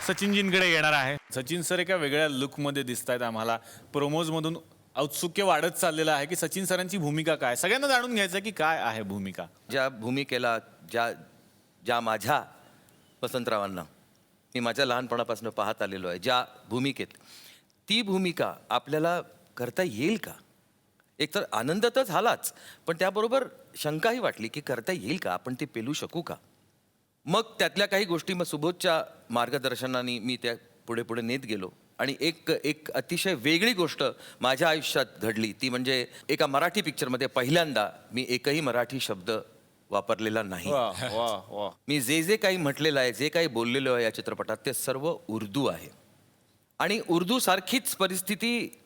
सचिनजींकडे येणार आहे. सचिन सर एका वेगळ्या लुकमध्ये दिसत आहेत आम्हाला. प्रोमोजमधून औत्सुक्य वाढत चाललेलं आहे की सचिन सरांची भूमिका काय, सगळ्यांना जाणून घ्यायचं की काय आहे भूमिका. ज्या भूमिकेला ज्या माझ्या वसंतरावांना मी माझ्या लहानपणापासून पाहत आलेलो आहे, ज्या भूमिकेत ती भूमिका आपल्याला करता येईल का. एकतर आनंद तर झालाच, पण त्याबरोबर शंकाही वाटली की करता येईल का, आपण ते पेलू शकू का. मग त्यातल्या काही गोष्टी मग सुबोधच्या मार्गदर्शनाने मी त्या पुढे पुढे नेत गेलो आणि एक अतिशय वेगळी गोष्ट माझ्या आयुष्यात घडली. ती म्हणजे एका मराठी पिक्चरमध्ये पहिल्यांदा मी एकही मराठी शब्द वापरलेला नाही. मी जे काही म्हटलेलं आहे, जे काही बोललेलो आहे या चित्रपटात, ते सर्व उर्दू आहे. आणि उर्दू सारखीच परिस्थिती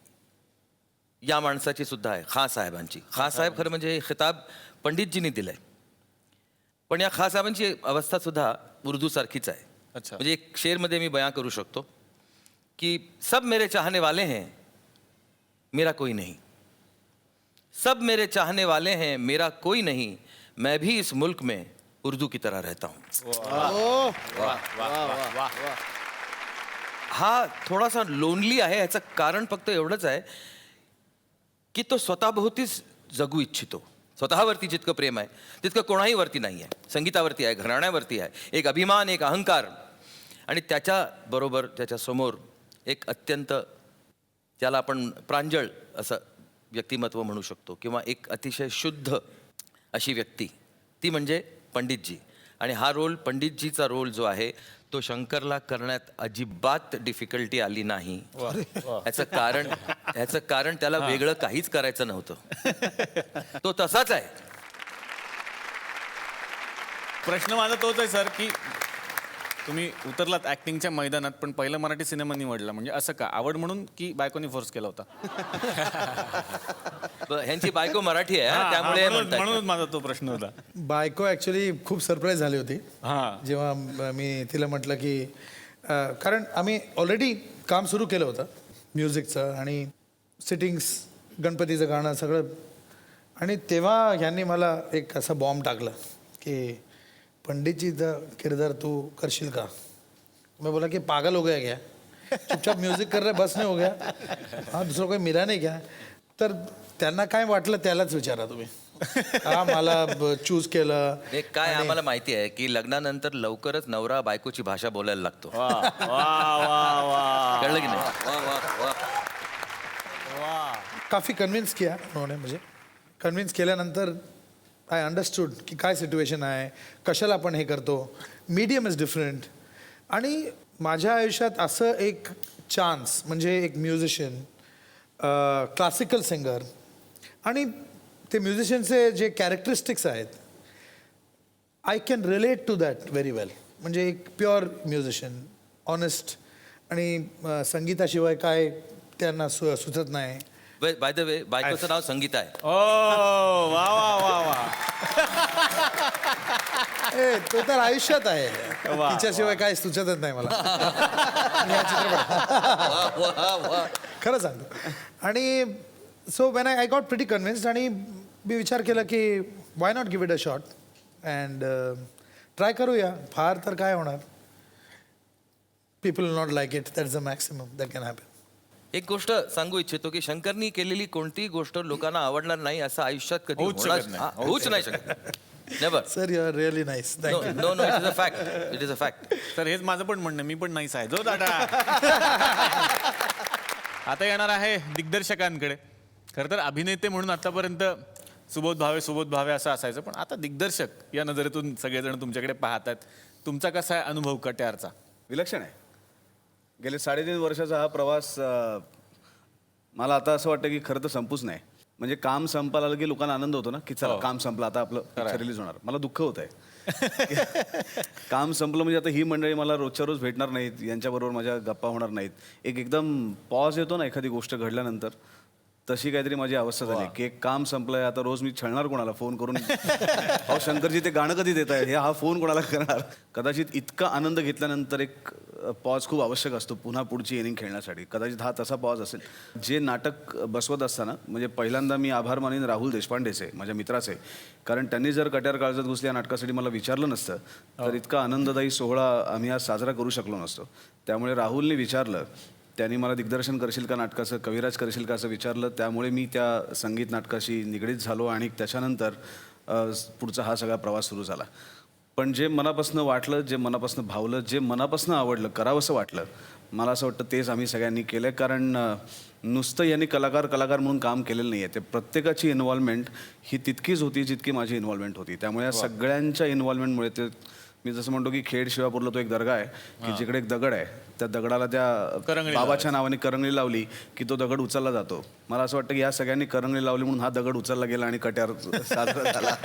या माणसाची सुद्धा आहे, खां साहेबांची. खां साहेब खरं म्हणजे हे खिताब पंडितजींनी दिलंय, पण या खां साहेबांची अवस्था सुद्धा उर्दू सारखीच आहे. म्हणजे एक शेरमध्ये मी बयां करू शकतो कि सब मेरे चाहने वाले हैं, मेरा कोई नहीं. सब मेरे चाहने वाले हैं, मेरा कोई नहीं. मैं भी इस मुल्क में उर्दू की तरह रहता हूँ. हा थोडासा लोनली आहे. याचं कारण फक्त एवढंच आहे की तो स्वतःभोवतीच जगू इच्छितो. स्वतःवरती जितकं प्रेम आहे तितकं कोणाही वरती नाही आहे. संगीतावरती आहे, घराण्यावरती आहे. एक अभिमान, एक अहंकार, आणि त्याच्याबरोबर त्याच्यासमोर एक अत्यंत, ज्याला आपण प्रांजळ असं व्यक्तिमत्व म्हणू शकतो, किंवा एक अतिशय शुद्ध अशी व्यक्ती, ती म्हणजे पंडितजी. आणि हा रोल, पंडितजीचा रोल जो आहे, तो शंकरला करण्यात अजिबात डिफिकल्टी आली नाही. याचं कारण त्याला वेगळं काहीच करायचं नव्हतं. तो तसाच आहे. प्रश्न माझा तोच आहे सर की तुम्ही उतरलात ऍक्टिंगच्या मैदानात, पण पहिलं मराठी सिनेमा निवडला, म्हणजे असं का, आवड म्हणून की बायकोनी फोर्स केला होता? ह्यांची बायको मराठी आहे, त्यामुळे म्हणून माझा तो प्रश्न होता. बायको ॲक्च्युली खूप सरप्राईज झाली होती जेव्हा मी तिला म्हटलं की कारण आम्ही ऑलरेडी काम सुरू केलं होतं म्युझिकचं आणि सिटिंग्स, गणपतीचं गाणं सगळं, आणि तेव्हा ह्यांनी मला एक असा बॉम्ब टाकला की पंडितजीचा किरदार तू करशील का. मैं बोला कि पागल हो गया क्या, चुपचाप म्युझिक कर रहे बस नाही हो गया, हाँ दुसरं काही मिला नाही क्या. तर त्यांना काय वाटलं त्यालाच विचारा तुम्ही. हा मला चूज केलं. काय आम्हाला माहिती आहे की लग्नानंतर लवकरच नवरा बायकोची भाषा बोलायला लागतो. कळलं की नाही. काफी कन्व्हिन्स किया उन्होंने मुझे. कन्व्हिन्स केल्यानंतर आय अंडरस्टूड की काय सिच्युएशन आहे, कशाला आपण हे करतो, मीडियम इज डिफरंट. आणि माझ्या आयुष्यात असं एक चान्स म्हणजे एक म्युझिशियन, क्लासिकल सिंगर, आणि ते म्युझिशियनचे जे कॅरेक्टरिस्टिक्स आहेत, I can relate to that very well. म्हणजे एक प्युअर म्युझिशियन, ऑनेस्ट, आणि संगीताशिवाय काय त्यांना सुचत नाही. बाय द वे, बायकोचं नाव संगीता आहे. ओ वा वा वा वा. तो तर आयुष्यात आहे, तिच्याशिवाय काय सुचतच नाही मला या चित्रपटात, खरं सांगतो. आणि so when I got pretty convinced, आणि मी विचार केला की why not give it a shot and try करूया. फार तर काय होणार, people will not like it, that's the maximum that can happen. एक गोष्ट सांगू इच्छितो की शंकरनी केलेली कोणतीही गोष्ट लोकांना आवडणार नाही असं आयुष्यात कधी होऊच नाही शकत. Never. Sir you are really nice. Thank you. No no, it is a fact. It is a fact. Sir हेच माझं पण म्हणणं, मी पण नाहीच आहे. जो दादा. आता येणार आहे दिग्दर्शकांकडे. खरं तर अभिनेते म्हणून आतापर्यंत सुबोध भावे असं असायचं, पण आता दिग्दर्शक या नजरेतून सगळेजण तुमच्याकडे पाहतात. तुमचा कसा आहे अनुभव कट्यारचा? विलक्षण आहे. गेले 3.5 वर्षाचा हा प्रवास, मला आता असं वाटतं की खरं तर संपूच नाही. म्हणजे काम संपायला आलं की लोकांना आनंद होतो ना की चला काम संपलं, आता आपलं पिक्चर रिलीज होणार. मला दुःख होत आहे काम संपलं म्हणजे आता ही मंडळी मला रोजच्या रोज भेटणार नाहीत, यांच्याबरोबर माझ्या गप्पा होणार नाहीत. एकदम पॉज येतो ना एखादी गोष्ट घडल्यानंतर, तशी काहीतरी माझी अवस्था झाली की एक काम संपलंय आता रोज मी छळणार कोणाला फोन करून अहो शंकरजी ते गाणं कधी देत आहे हे हा फोन कोणाला करणार. कदाचित इतका आनंद घेतल्यानंतर एक पॉज खूप आवश्यक असतो पुन्हा पुढची इनिंग खेळण्यासाठी. कदाचित हा तसा पॉज असेल. जे नाटक बसवत असताना म्हणजे पहिल्यांदा मी आभार मानीन राहुल देशपांडेचे, माझ्या मित्राचे, कारण त्यांनी जर कट्यार काळजात घुसली या नाटकासाठी मला विचारलं नसतं तर इतका आनंददायी सोहळा आम्ही आज साजरा करू शकलो नसतो. त्यामुळे राहुलने विचारलं, त्यांनी मला दिग्दर्शन करशील का नाटकाचं, कविराज करशील का असं विचारलं. त्यामुळे मी त्या संगीत नाटकाशी निगडीत झालो आणि त्याच्यानंतर पुढचा हा सगळा प्रवास सुरू झाला. पण जे मनापासून वाटलं, जे मनापासून भावलं, जे मनापासून आवडलं, करावंसं वाटलं, मला असं वाटतं तेच आम्ही सगळ्यांनी केलं. कारण नुसतं यांनी कलाकार म्हणून काम केलेलं नाही आहे. ते प्रत्येकाची इन्व्हॉल्वमेंट ही तितकीच होती जितकी माझी इन्व्हॉल्वमेंट होती. त्यामुळे या सगळ्यांच्या इन्व्हॉल्वमेंटमुळे ते मी जसं म्हणतो की खेड शिवापूरला तो एक दर्गा आहे की जिकडे एक दगड आहे, त्या दगडाला त्या बाबाच्या नावाने करंगळी लावली की तो दगड उचलला जातो. मला असं वाटतं की या सगळ्यांनी करंगळी लावली म्हणून हा दगड उचलला गेला आणि कट्यार साजरा झाला.